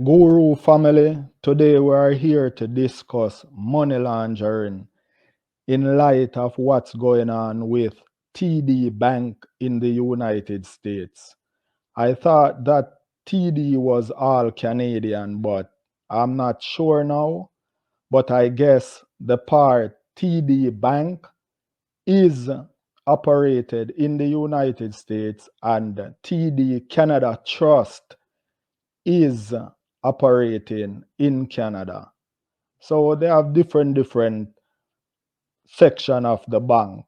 Guru family, today we are here to discuss money laundering in light of what's going on with TD Bank in the United States. I thought that TD was all Canadian, but I'm not sure now. But I guess the part TD Bank is operated in the United States and TD Canada Trust is operating in Canada. So they have different section of the bank.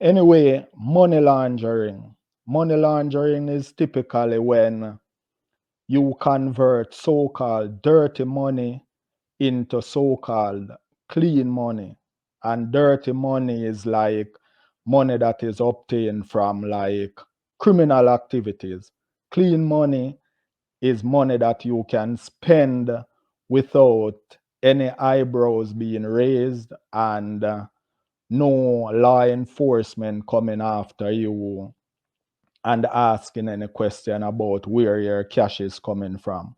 Anyway, money laundering. Money laundering is typically when you convert so-called dirty money into so-called clean money. And dirty money is like money that is obtained from like criminal activities. Clean money is money that you can spend without any eyebrows being raised and no law enforcement coming after you and asking any question about where your cash is coming from.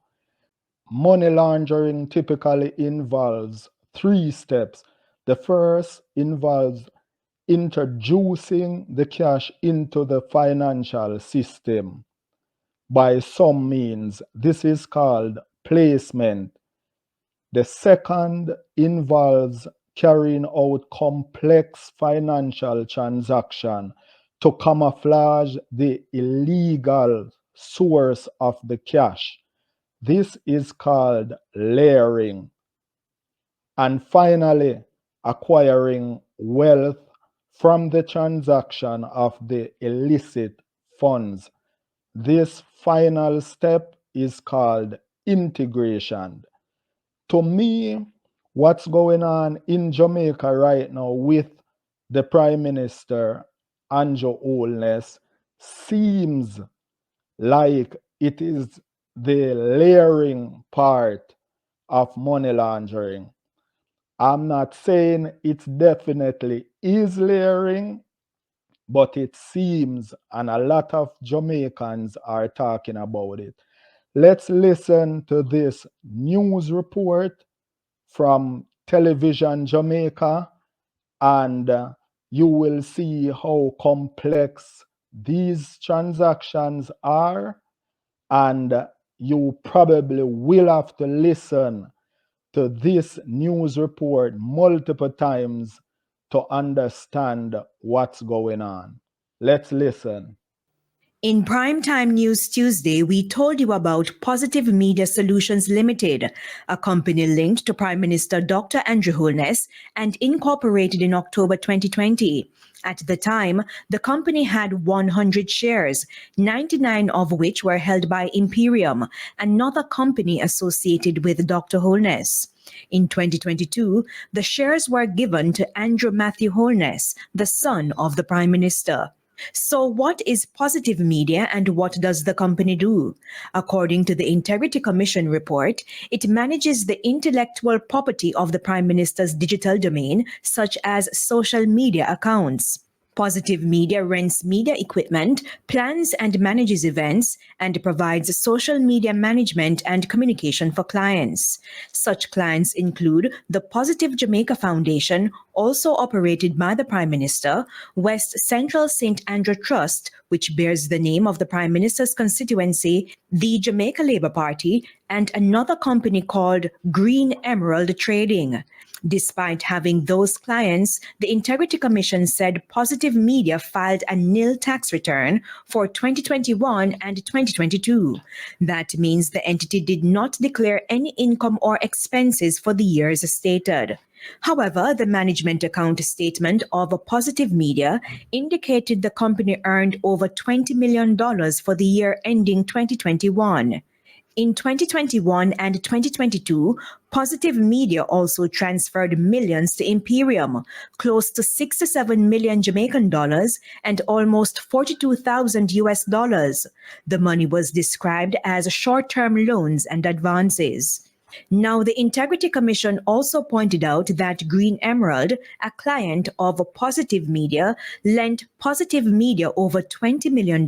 Money laundering typically involves three steps. The first involves introducing the cash into the financial system by some means. This is called placement. The second involves carrying out complex financial transaction to camouflage the illegal source of the cash. This is called layering. And finally, acquiring wealth from the transaction of the illicit funds. This final step is called integration. To me, what's going on in Jamaica right now with the Prime Minister, Andrew Holness, seems like it is the layering part of money laundering. I'm not saying it definitely is layering, but it seems, and a lot of Jamaicans are talking about it. Let's listen to this news report from Television Jamaica, and you will see how complex these transactions are, and you probably will have to listen to this news report multiple times to understand what's going on. Let's listen. In Primetime News Tuesday, we told you about Positive Media Solutions Limited, a company linked to Prime Minister Dr. Andrew Holness and incorporated in October 2020. At the time, the company had 100 shares, 99 of which were held by Imperium, another company associated with Dr. Holness. In 2022, the shares were given to Andrew Matthew Holness, the son of the Prime Minister. So what is Positive Media and what does the company do? According to the Integrity Commission report, it manages the intellectual property of the Prime Minister's digital domain, such as social media accounts. Positive Media rents media equipment, plans and manages events, and provides social media management and communication for clients. Such clients include the Positive Jamaica Foundation, also operated by the Prime Minister, West Central St. Andrew Trust, which bears the name of the Prime Minister's constituency, the Jamaica Labour Party, and another company called Green Emerald Trading. Despite having those clients, the Integrity Commission said Positive Media filed a nil tax return for 2021 and 2022. That means the entity did not declare any income or expenses for the years stated. However, the management account statement of Positive Media indicated the company earned over $20 million for the year ending 2021. In 2021 and 2022, Positive Media also transferred millions to Imperium, close to 67 million Jamaican dollars and almost 42,000 US dollars. The money was described as short-term loans and advances. Now, the Integrity Commission also pointed out that Green Emerald, a client of Positive Media, lent Positive Media over $20 million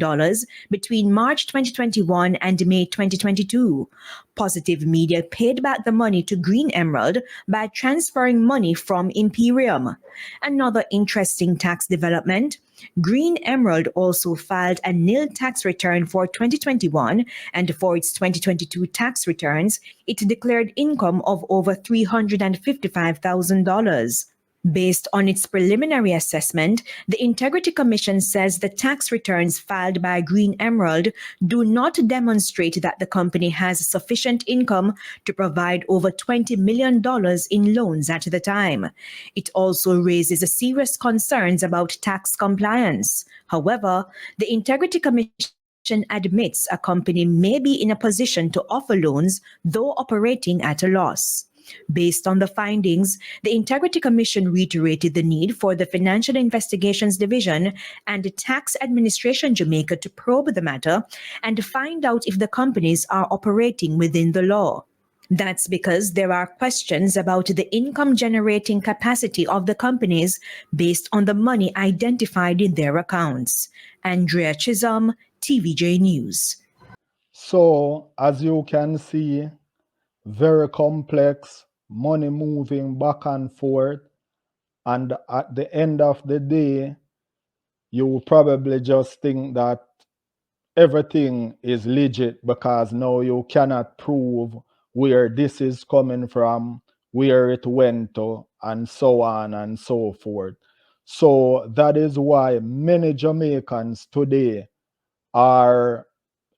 between March 2021 and May 2022. Positive Media paid back the money to Green Emerald by transferring money from Imperium. Another interesting tax development: Green Emerald also filed a nil tax return for 2021, and for its 2022 tax returns, it declared income of over $355,000. Based on its preliminary assessment, the Integrity Commission says the tax returns filed by Green Emerald do not demonstrate that the company has sufficient income to provide over $20 million in loans at the time. It also raises serious concerns about tax compliance. However, the Integrity Commission admits a company may be in a position to offer loans, though operating at a loss. Based on the findings, the Integrity Commission reiterated the need for the Financial Investigations Division and the Tax Administration Jamaica to probe the matter and find out if the companies are operating within the law. That's because there are questions about the income-generating capacity of the companies based on the money identified in their accounts. Andrea Chisholm, TVJ News. So, as you can see, very complex, money moving back and forth, and at the end of the day, you will probably just think that everything is legit because now you cannot prove where this is coming from, where it went to, and so on and so forth. So that is why many Jamaicans today are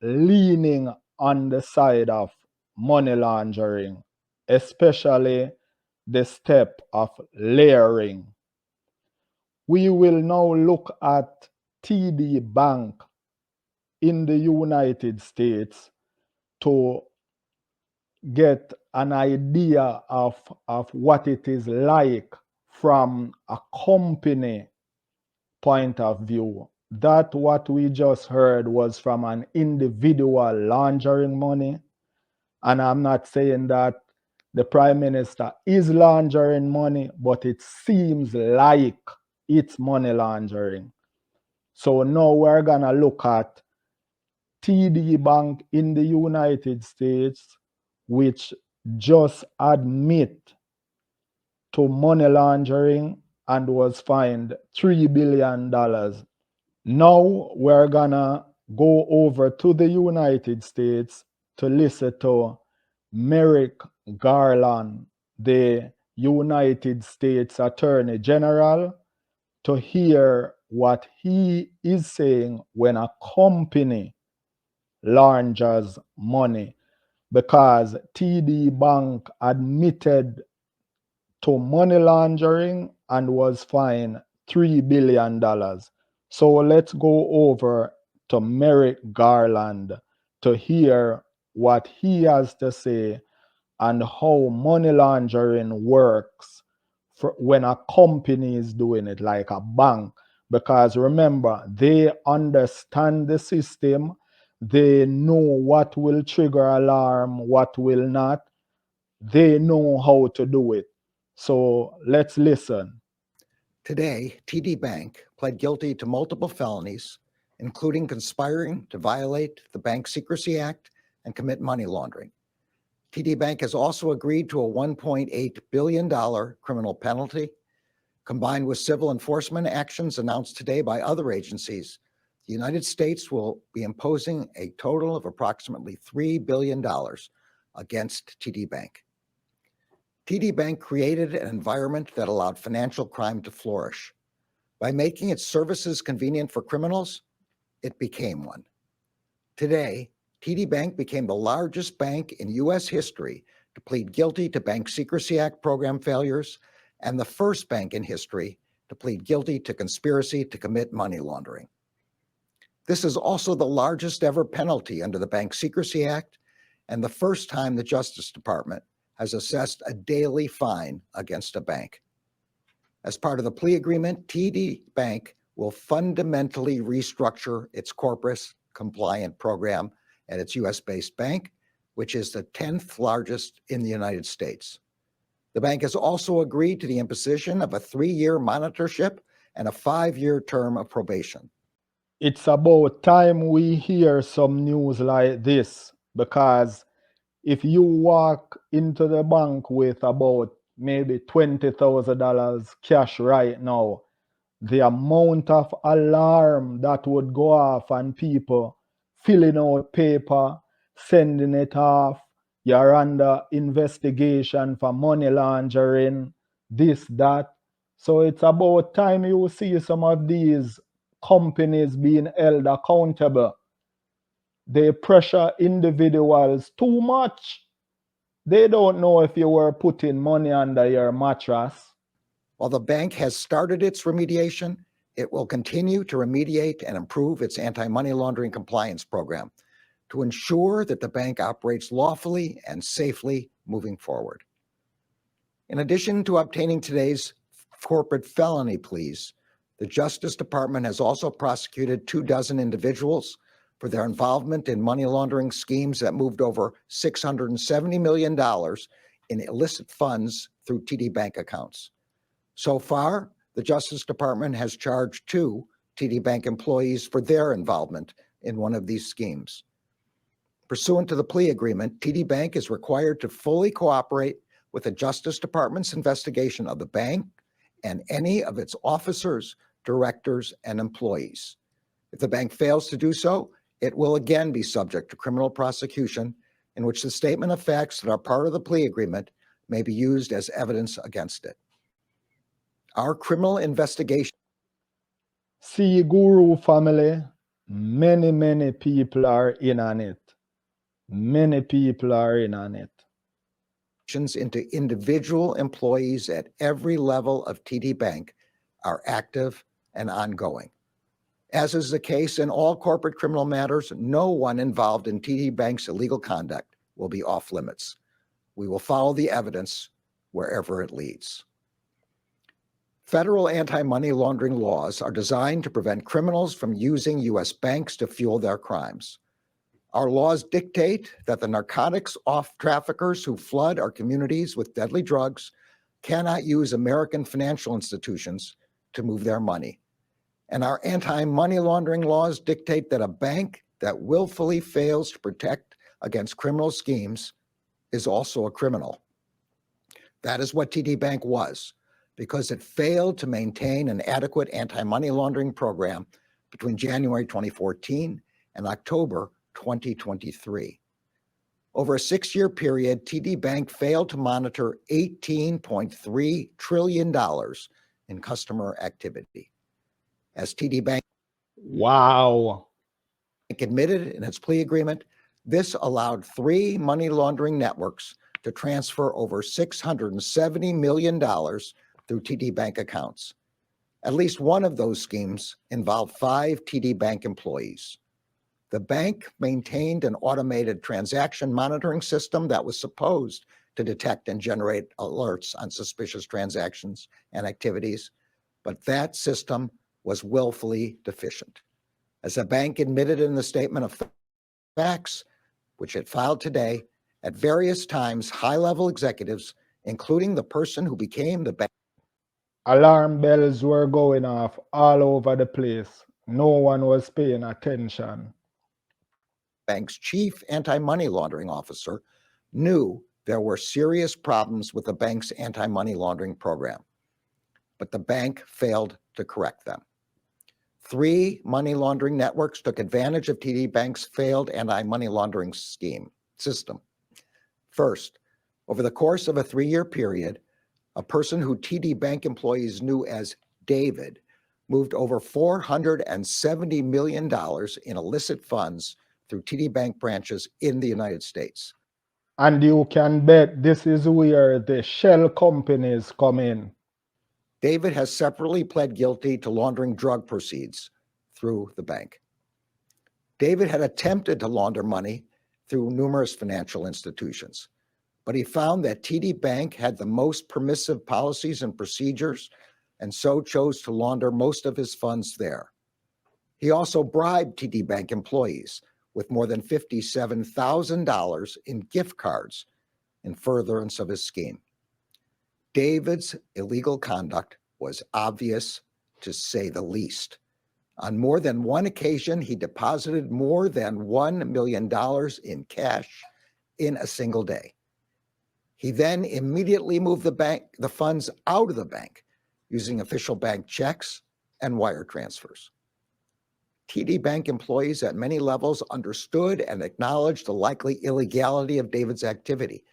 leaning on the side of money laundering, especially the step of layering. We will now look at TD Bank in the United States to get an idea of what it is like from a company point of view. That what we just heard was from an individual laundering money. And I'm not saying that the Prime Minister is laundering money, but it seems like it's money laundering. So now we're going to look at TD Bank in the United States, which just admit to money laundering and was fined $3 billion. Now we're gonna go over to the United States to listen to Merrick Garland, the United States Attorney General, to hear what he is saying when a company launders money, because TD Bank admitted to money laundering and was fined $3 billion. So let's go over to Merrick Garland to hear what he has to say and how money laundering works for when a company is doing it, like a bank. Because remember, they understand the system, they know what will trigger alarm, what will not. They know how to do it. So let's listen. Today, TD Bank pled guilty to multiple felonies, including conspiring to violate the Bank Secrecy Act and commit money laundering. TD Bank has also agreed to a $1.8 billion criminal penalty. Combined with civil enforcement actions announced today by other agencies, the United States will be imposing a total of approximately $3 billion against TD Bank. TD Bank created an environment that allowed financial crime to flourish. By making its services convenient for criminals, it became one. Today, TD Bank became the largest bank in U.S. history to plead guilty to Bank Secrecy Act program failures and the first bank in history to plead guilty to conspiracy to commit money laundering. This is also the largest ever penalty under the Bank Secrecy Act and the first time the Justice Department has assessed a daily fine against a bank. As part of the plea agreement, TD Bank will fundamentally restructure its corporate compliant program at its U.S.-based bank which is the 10th largest in the United States. The bank has also agreed to the imposition of a 3-year monitorship and a 5-year term of probation. It's about time we hear some news like this, because if you walk into the bank with about maybe $20,000 cash right now, the amount of alarm that would go off on people filling out paper, sending it off, you're under investigation for money laundering, this, that. So it's about time you see some of these companies being held accountable. They pressure individuals too much. They don't know if you were putting money under your mattress. While the bank has started its remediation, it will continue to remediate and improve its anti-money laundering compliance program to ensure that the bank operates lawfully and safely moving forward. In addition to obtaining today's corporate felony pleas, the Justice Department has also prosecuted 24 individuals for their involvement in money laundering schemes that moved over $670 million in illicit funds through TD Bank accounts. So far, the Justice Department has charged 2 TD Bank employees for their involvement in one of these schemes. Pursuant to the plea agreement, TD Bank is required to fully cooperate with the Justice Department's investigation of the bank and any of its officers, directors, and employees. If the bank fails to do so, it will again be subject to criminal prosecution, in which the statement of facts that are part of the plea agreement may be used as evidence against it. Our criminal investigation. See, Guru family, many people are in on it. Many people are in on it. Into individual employees at every level of TD Bank are active and ongoing. As is the case in all corporate criminal matters, no one involved in TD Bank's illegal conduct will be off limits. We will follow the evidence wherever it leads. Federal anti-money laundering laws are designed to prevent criminals from using U.S. banks to fuel their crimes. Our laws dictate that the narcotics traffickers who flood our communities with deadly drugs cannot use American financial institutions to move their money. And our anti-money laundering laws dictate that a bank that willfully fails to protect against criminal schemes is also a criminal. That is what TD Bank was, because it failed to maintain an adequate anti-money laundering program between January 2014 and October 2023. Over a 6-year period, TD Bank failed to monitor $18.3 trillion in customer activity. As TD Bank admitted in its plea agreement, this allowed 3 money laundering networks to transfer over $670 million through TD Bank accounts. At least one of those schemes involved 5 TD Bank employees. The bank maintained an automated transaction monitoring system that was supposed to detect and generate alerts on suspicious transactions and activities, but that system was willfully deficient. As the bank admitted in the statement of facts, which it filed today, at various times, high-level executives, including the person who became the bank. Alarm bells were going off all over the place. No one was paying attention. Bank's chief anti-money laundering officer knew there were serious problems with the bank's anti-money laundering program, but the bank failed to correct them. 3 money laundering networks took advantage of TD Bank's failed anti-money laundering system. First, over the course of a 3-year period, a person who TD Bank employees knew as David moved over $470 million in illicit funds through TD Bank branches in the United States. And you can bet this is where the shell companies come in. David has separately pled guilty to laundering drug proceeds through the bank. David had attempted to launder money through numerous financial institutions, but he found that TD Bank had the most permissive policies and procedures, and so chose to launder most of his funds there. He also bribed TD Bank employees with more than $57,000 in gift cards in furtherance of his scheme. David's illegal conduct was obvious, to say the least. On more than one occasion, he deposited more than $1 million in cash in a single day. He then immediately moved the funds out of the bank using official bank checks and wire transfers. TD Bank employees at many levels understood and acknowledged the likely illegality of David's activity.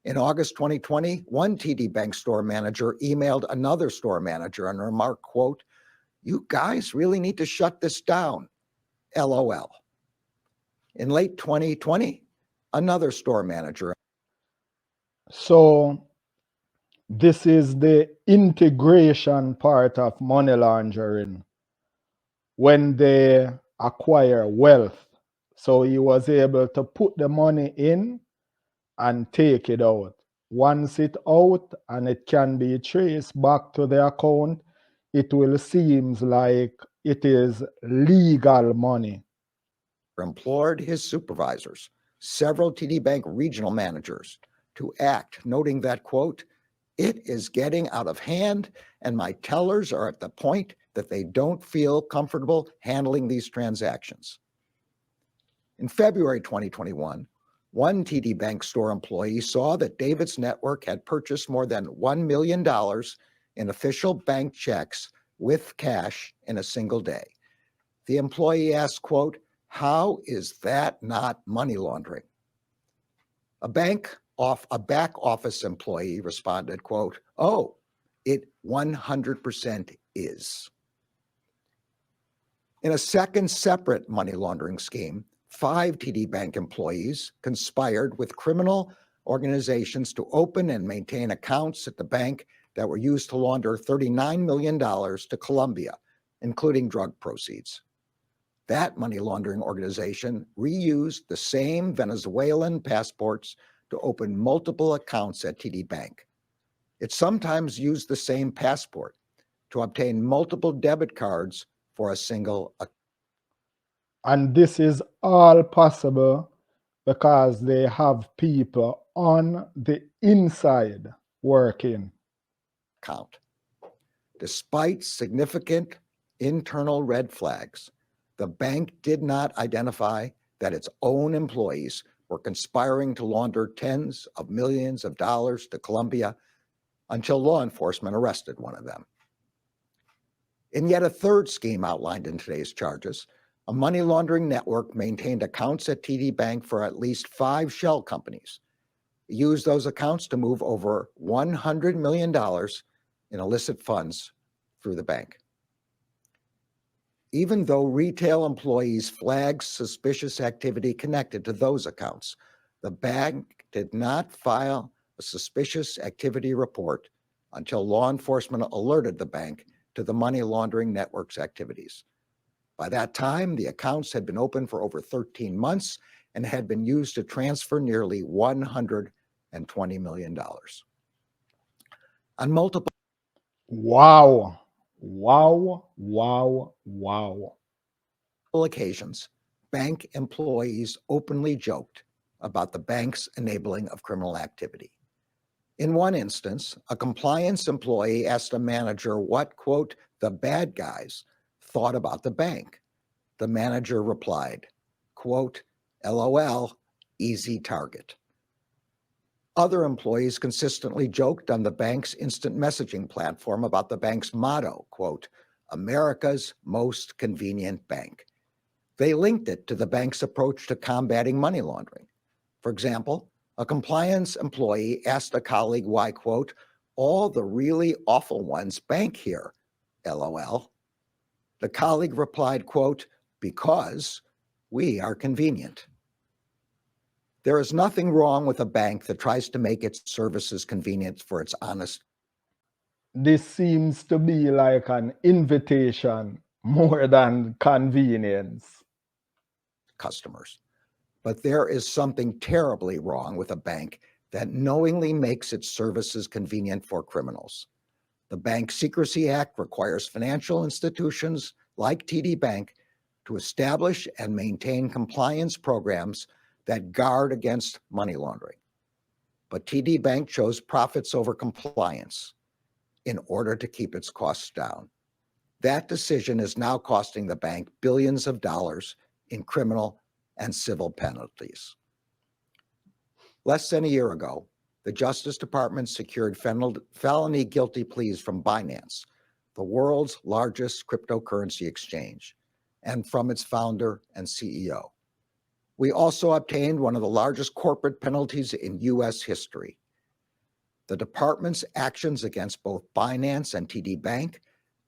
In August 2020, one TD Bank store manager emailed another store manager and remarked, quote, "You guys really need to shut this down, LOL." In late 2020, another store manager. So this is the integration part of money laundering when they acquire wealth. So he was able to put the money in and take it out. Once it's out and it can be traced back to the account, it will seem like it is legal money. Implored his supervisors, several TD Bank regional managers, to act, noting that, quote, "It is getting out of hand, and my tellers are at the point that they don't feel comfortable handling these transactions." In February 2021, one TD Bank store employee saw that David's network had purchased more than $1 million in official bank checks with cash in a single day. The employee asked, quote, "How is that not money laundering?" A back office employee responded, quote, "Oh, it 100% is." In a second separate money laundering scheme, 5 TD Bank employees conspired with criminal organizations to open and maintain accounts at the bank that were used to launder $39 million to Colombia, including drug proceeds. That money laundering organization reused the same Venezuelan passports to open multiple accounts at TD Bank. It sometimes used the same passport to obtain multiple debit cards for a single account. And this is all possible because they have people on the inside working. Despite significant internal red flags, the bank did not identify that its own employees were conspiring to launder tens of millions of dollars to Colombia until law enforcement arrested one of them. In yet a third scheme outlined in today's charges, a money laundering network maintained accounts at TD Bank for at least 5 shell companies. It used those accounts to move over $100 million in illicit funds through the bank. Even though retail employees flagged suspicious activity connected to those accounts, the bank did not file a suspicious activity report until law enforcement alerted the bank to the money laundering network's activities. By that time, the accounts had been open for over 13 months and had been used to transfer nearly $120 million. On multiple occasions, bank employees openly joked about the bank's enabling of criminal activity. In one instance, a compliance employee asked a manager what, quote, "the bad guys" thought about the bank. The manager replied, quote, "LOL, easy target." Other employees consistently joked on the bank's instant messaging platform about the bank's motto, quote, "America's most convenient bank." They linked it to the bank's approach to combating money laundering. For example, a compliance employee asked a colleague why, quote, "all the really awful ones bank here, LOL." The colleague replied, quote, "because we are convenient." There is nothing wrong with a bank that tries to make its services convenient for its honest. This seems to be like an invitation more than convenience. Customers. But there is something terribly wrong with a bank that knowingly makes its services convenient for criminals. The Bank Secrecy Act requires financial institutions like TD Bank to establish and maintain compliance programs that guard against money laundering. But TD Bank chose profits over compliance in order to keep its costs down. That decision is now costing the bank billions of dollars in criminal and civil penalties. Less than a year ago, the Justice Department secured felony guilty pleas from Binance, the world's largest cryptocurrency exchange, and from its founder and CEO. We also obtained one of the largest corporate penalties in U.S. history. The department's actions against both Binance and TD Bank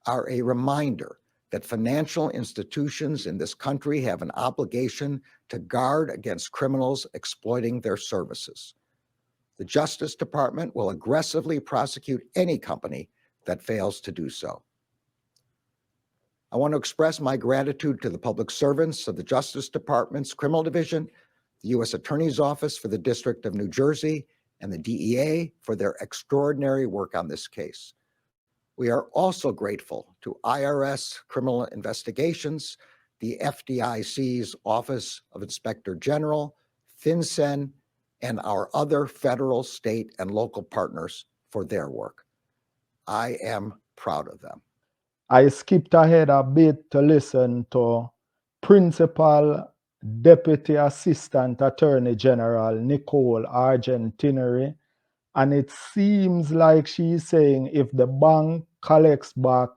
are a reminder that financial institutions in this country have an obligation to guard against criminals exploiting their services. The Justice Department will aggressively prosecute any company that fails to do so. I want to express my gratitude to the public servants of the Justice Department's Criminal Division, the U.S. Attorney's Office for the District of New Jersey, and the DEA for their extraordinary work on this case. We are also grateful to IRS Criminal Investigations, the FDIC's Office of Inspector General, FinCEN, and our other federal, state, and local partners for their work. I am proud of them. I skipped ahead a bit to listen to Principal Deputy Assistant Attorney General Nicole Argentineri, and it seems like she's saying if the bank collects back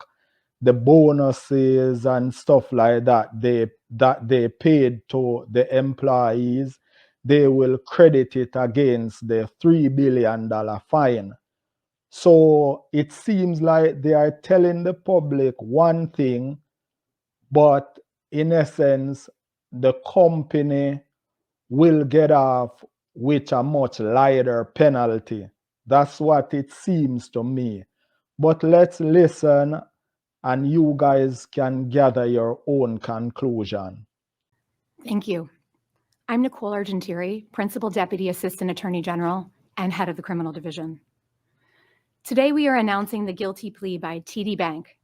the bonuses and stuff like that they paid to the employees, they will credit it against the $3 billion fine. So it seems like they are telling the public one thing, but in essence, the company will get off with a much lighter penalty. That's what it seems to me. But let's listen and you guys can gather your own conclusion. Thank you. I'm Nicole Argentieri, Principal Deputy Assistant Attorney General and Head of the Criminal Division. Today, we are announcing the guilty plea by TD Bank,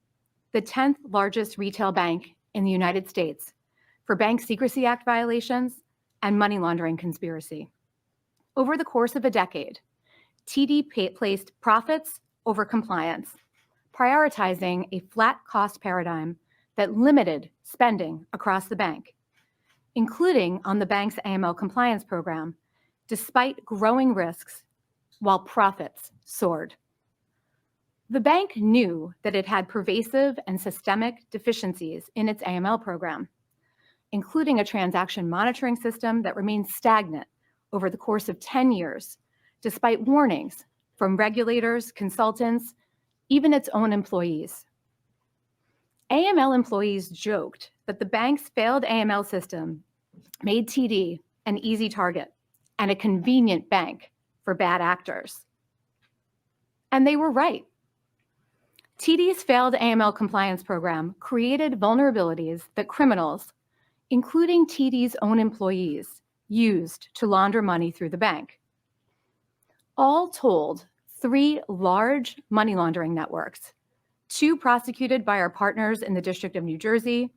the 10th largest retail bank in the United States, for Bank Secrecy Act violations and money laundering conspiracy. Over the course of a decade, TD placed profits over compliance, prioritizing a flat cost paradigm that limited spending across the bank, including on the bank's AML compliance program, despite growing risks while profits soared. The bank knew that it had pervasive and systemic deficiencies in its AML program, including a transaction monitoring system that remained stagnant over the course of 10 years, despite warnings from regulators, consultants, even its own employees. AML employees joked that the bank's failed AML system made TD an easy target and a convenient bank for bad actors. And they were right. TD's failed AML compliance program created vulnerabilities that criminals, including TD's own employees, used to launder money through the bank. All told, 3 large money laundering networks, 2 prosecuted by our partners in the District of New Jersey,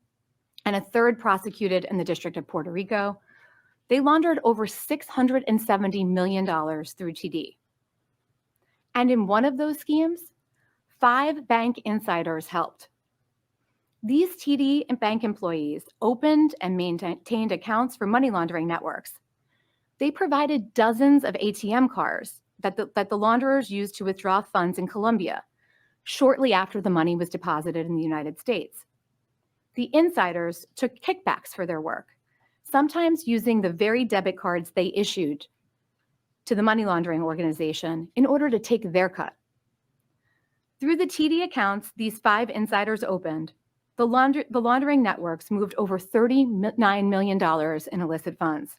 and a 3rd prosecuted in the District of Puerto Rico, they laundered over $670 million through TD. And in one of those schemes, 5 bank insiders helped. These TD and bank employees opened and maintained accounts for money laundering networks. They provided dozens of ATM cards that the launderers used to withdraw funds in Colombia, shortly after the money was deposited in the United States. The insiders took kickbacks for their work, sometimes using the very debit cards they issued to the money laundering organization in order to take their cut. Through the TD accounts these 5 insiders opened, the laundering networks moved over $39 million in illicit funds.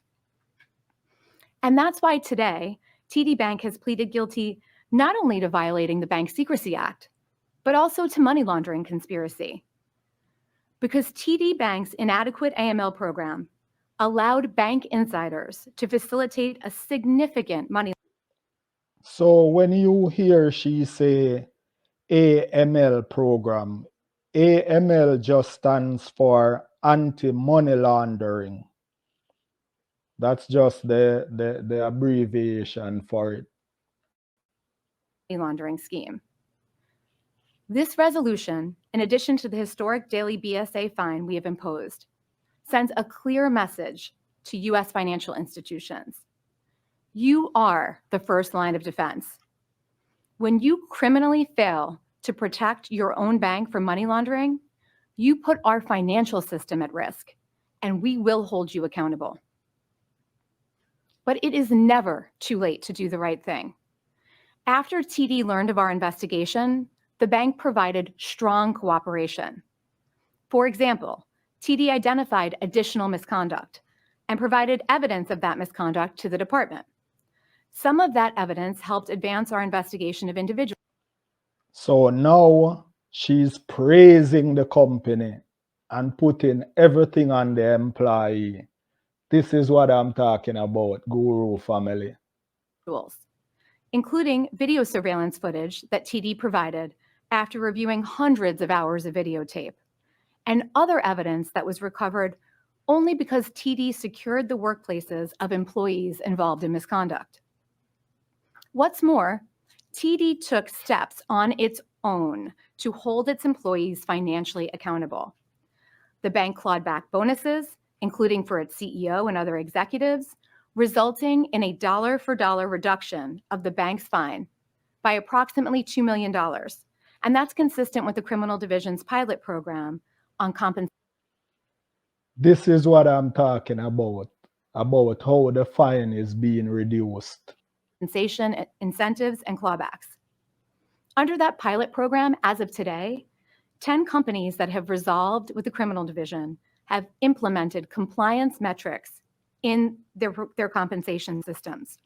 And that's why today, TD Bank has pleaded guilty not only to violating the Bank Secrecy Act, but also to money laundering conspiracy. Because TD Bank's inadequate AML program allowed bank insiders to facilitate a significant money. So when you hear she say AML program, AML just stands for anti-money laundering. That's just the abbreviation for it. Laundering scheme. This resolution, in addition to the historic daily BSA fine we have imposed, sends a clear message to U.S. financial institutions. You are the first line of defense. When you criminally fail to protect your own bank from money laundering, you put our financial system at risk, and we will hold you accountable. But it is never too late to do the right thing. After TD learned of our investigation, the bank provided strong cooperation. For example, TD identified additional misconduct and provided evidence of that misconduct to the department. Some of that evidence helped advance our investigation of individuals. So now she's praising the company and putting everything on the employee. This is what I'm talking about, Guru family. Including video surveillance footage that TD provided after reviewing hundreds of hours of videotape, and other evidence that was recovered only because TD secured the workplaces of employees involved in misconduct. What's more, TD took steps on its own to hold its employees financially accountable. The bank clawed back bonuses, including for its CEO and other executives, resulting in a dollar-for-dollar reduction of the bank's fine by approximately $2 million. And that's consistent with the Criminal Division's pilot program on compensation. This is what I'm talking about how the fine is being reduced. Compensation, incentives, and clawbacks. Under that pilot program, as of today, 10 companies that have resolved with the Criminal Division have implemented compliance metrics in their compensation systems.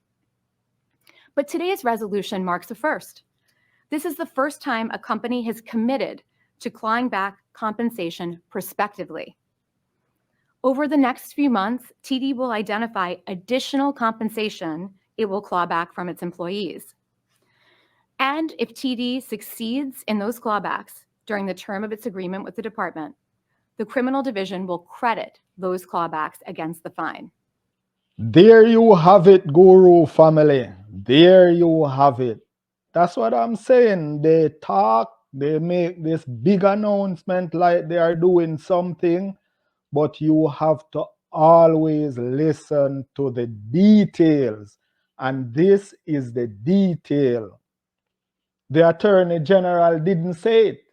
But today's resolution marks a first. This is the first time a company has committed to clawing back compensation prospectively. Over the next few months, TD will identify additional compensation it will claw back from its employees. And if TD succeeds in those clawbacks during the term of its agreement with the department, the Criminal Division will credit those clawbacks against the fine. There you have it, Guru family. There you have it. That's what I'm saying. They talk, they make this big announcement like they are doing something, but you have to always listen to the details. And this is the detail. The Attorney General didn't say it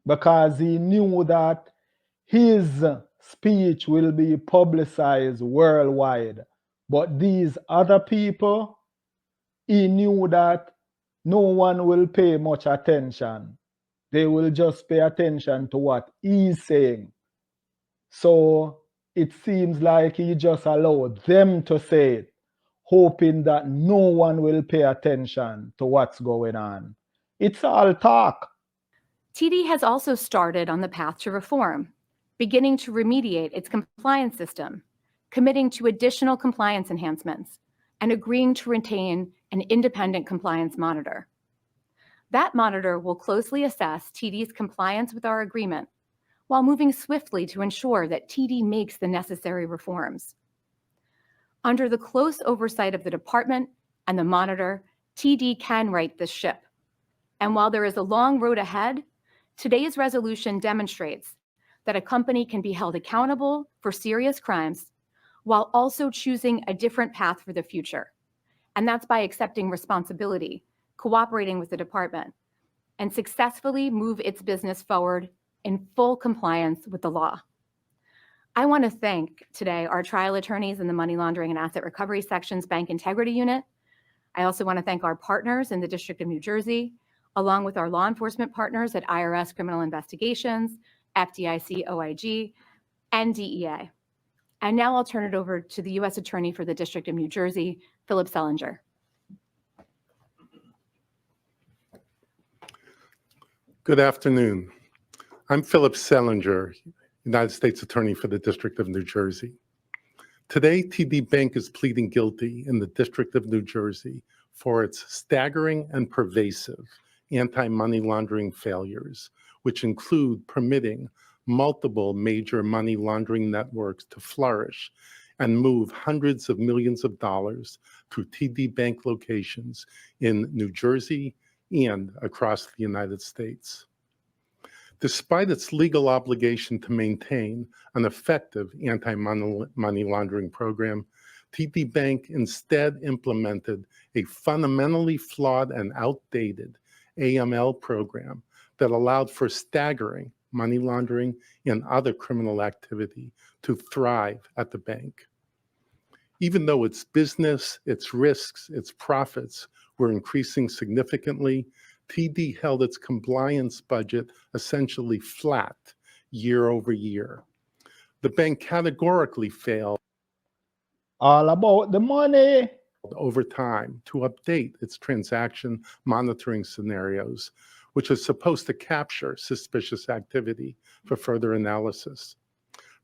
because he knew that his speech will be publicized worldwide. But these other people, he knew that no one will pay much attention. They will just pay attention to what he's saying. So it seems like he just allowed them to say it, hoping that no one will pay attention to what's going on. It's all talk. TD has also started on the path to reform, beginning to remediate its compliance system, committing to additional compliance enhancements, and agreeing to retain an independent compliance monitor. That monitor will closely assess TD's compliance with our agreement while moving swiftly to ensure that TD makes the necessary reforms. Under the close oversight of the department and the monitor, TD can right this ship. And while there is a long road ahead, today's resolution demonstrates that a company can be held accountable for serious crimes while also choosing a different path for the future. And that's by accepting responsibility, cooperating with the department, and successfully move its business forward in full compliance with the law. I want to thank today our trial attorneys in the Money Laundering and Asset Recovery Section's Bank Integrity Unit. I also want to thank our partners in the District of New Jersey, along with our law enforcement partners at IRS Criminal Investigations, FDIC OIG, and DEA. And now I'll turn it over to the U.S. Attorney for the District of New Jersey, Philip Selinger. Good afternoon. I'm Philip Selinger, United States Attorney for the District of New Jersey. Today, TD Bank is pleading guilty in the District of New Jersey for its staggering and pervasive anti-money laundering failures, which include permitting multiple major money laundering networks to flourish and move hundreds of millions of dollars through TD Bank locations in New Jersey and across the United States. Despite its legal obligation to maintain an effective anti-money laundering program, TD Bank instead implemented a fundamentally flawed and outdated AML program that allowed for staggering money laundering and other criminal activity to thrive at the bank. Even though its business, its risks, its profits were increasing significantly, TD held its compliance budget essentially flat year over year. The bank categorically failed All about the money. over time to update its transaction monitoring scenarios, which is supposed to capture suspicious activity for further analysis.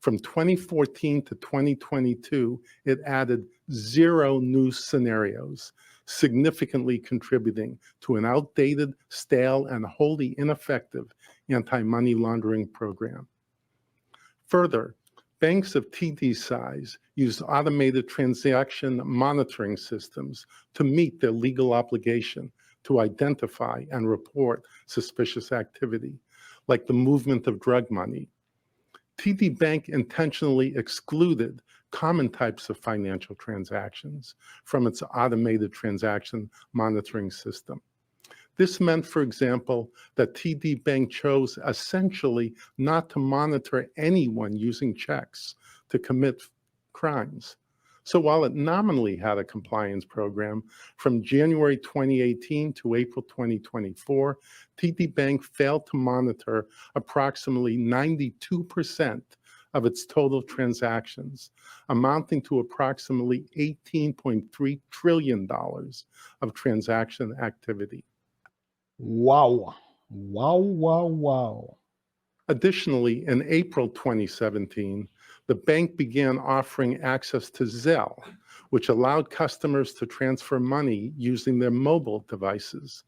From 2014 to 2022, it added 0 new scenarios, significantly contributing to an outdated, stale, and wholly ineffective anti-money laundering program. Further, banks of TD size use automated transaction monitoring systems to meet their legal obligation to identify and report suspicious activity, like the movement of drug money. TD Bank intentionally excluded common types of financial transactions from its automated transaction monitoring system. This meant, for example, that TD Bank chose essentially not to monitor anyone using checks to commit crimes. So while it nominally had a compliance program, from January 2018 to April 2024, TD Bank failed to monitor approximately 92% of its total transactions, amounting to approximately $18.3 trillion of transaction activity. Wow. Wow, wow, wow. Additionally, in April 2017, the bank began offering access to Zelle, which allowed customers to transfer money using their mobile devices.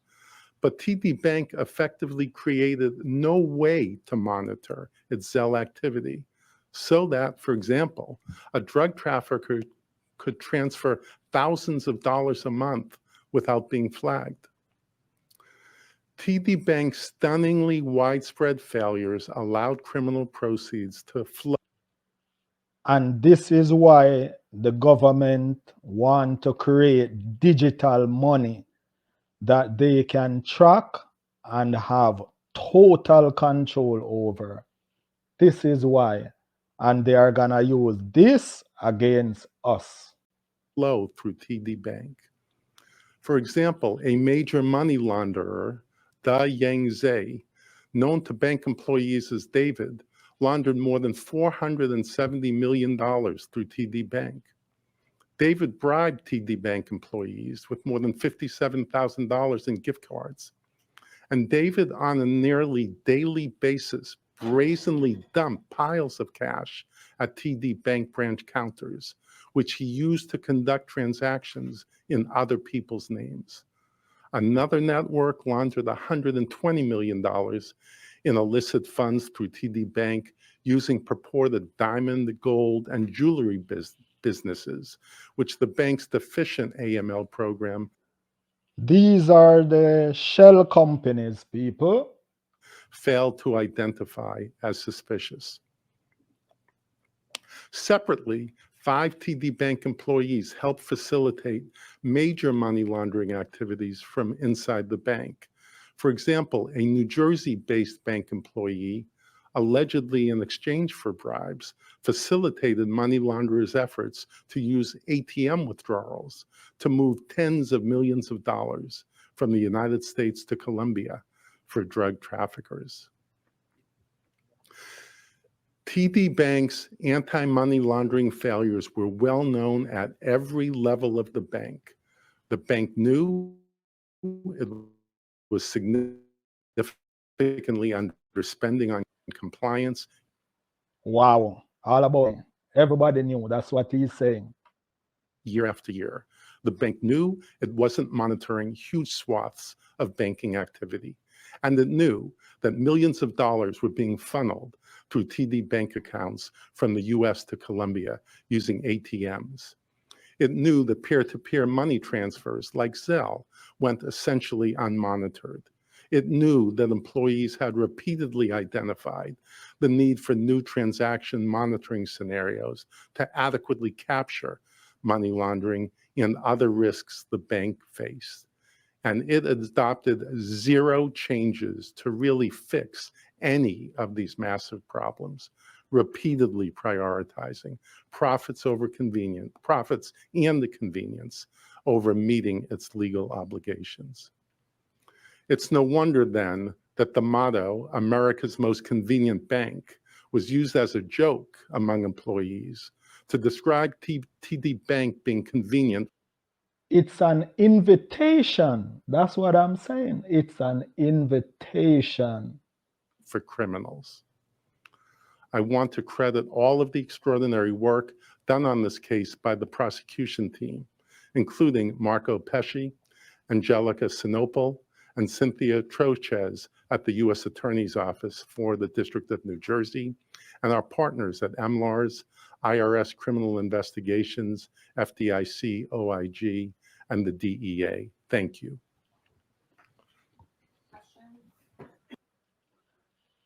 But TD Bank effectively created no way to monitor its Zelle activity, so that, for example, a drug trafficker could transfer thousands of dollars a month without being flagged. TD Bank's stunningly widespread failures allowed criminal proceeds to flow. And this is why the government want to create digital money that they can track and have total control over. This is why. And they are gonna use this against us. Flow through TD Bank. For example, a major money launderer, Da Yang Zhe, known to bank employees as David, laundered more than $470 million through TD Bank. David bribed TD Bank employees with more than $57,000 in gift cards. And David, on a nearly daily basis, brazenly dumped piles of cash at TD Bank branch counters, which he used to conduct transactions in other people's names. Another network laundered $120 million in illicit funds through TD Bank using purported diamond, gold, and jewelry businesses, which the bank's deficient AML program. These are the shell companies, people. Failed to identify as suspicious. Separately, 5 TD Bank employees helped facilitate major money laundering activities from inside the bank. For example, a New Jersey-based bank employee, allegedly in exchange for bribes, facilitated money launderers' efforts to use ATM withdrawals to move tens of millions of dollars from the United States to Colombia for drug traffickers. TD Bank's anti-money laundering failures were well known at every level of the bank. The bank knew it was significantly underspending on compliance. Wow. All about it. Everybody knew. That's what he's saying. Year after year, the bank knew it wasn't monitoring huge swaths of banking activity, and it knew that millions of dollars were being funneled through TD Bank accounts from the U.S. to Colombia using ATMs. It knew that peer-to-peer money transfers like Zelle went essentially unmonitored. It knew that employees had repeatedly identified the need for new transaction monitoring scenarios to adequately capture money laundering and other risks the bank faced. And it adopted zero changes to really fix any of these massive problems, repeatedly prioritizing profits and the convenience over meeting its legal obligations. It's no wonder then that the motto, America's most convenient bank, was used as a joke among employees to describe TD Bank being convenient. It's an invitation. That's what I'm saying. It's an invitation For criminals. I want to credit all of the extraordinary work done on this case by the prosecution team, including Marco Pesci, Angelica Sinopol, and Cynthia Trochez at the U.S. Attorney's Office for the District of New Jersey, and our partners at MLARS, IRS Criminal Investigations, FDIC, OIG, and the DEA. Thank you.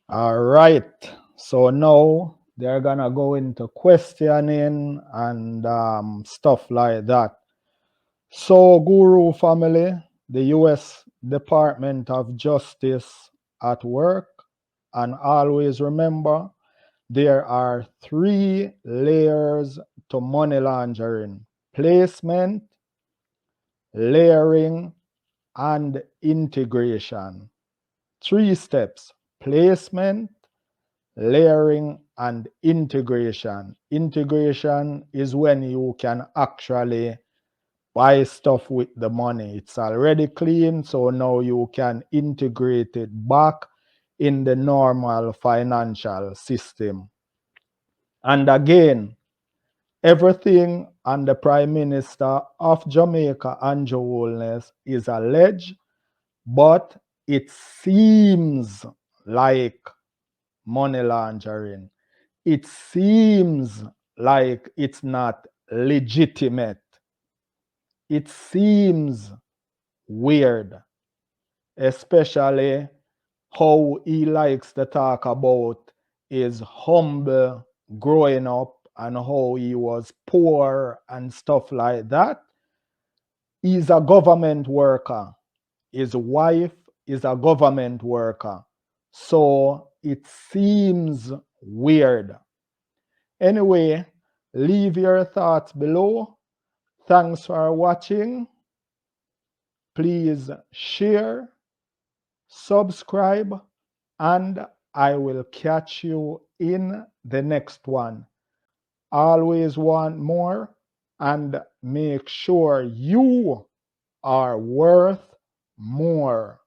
All right. So now they're going to go into questioning and stuff like that. So, Guru family, the U.S. Department of Justice at work. And always remember, there are 3 layers to money laundering: placement, layering, and integration. 3 steps: placement, layering, and integration. Integration is when you can actually buy stuff with the money. It's already clean, so now you can integrate it back in the normal financial system. And again, everything on the Prime Minister of Jamaica, Andrew Holness, is alleged, but it seems like money laundering. It seems like it's not legitimate. It seems weird, especially how he likes to talk about his humble growing up and how he was poor and stuff like that. He's a government worker. His wife is a government worker. So it seems weird. Anyway, leave your thoughts below. Thanks for watching. Please share, subscribe, and I will catch you in the next one. Always want more, and make sure you are worth more.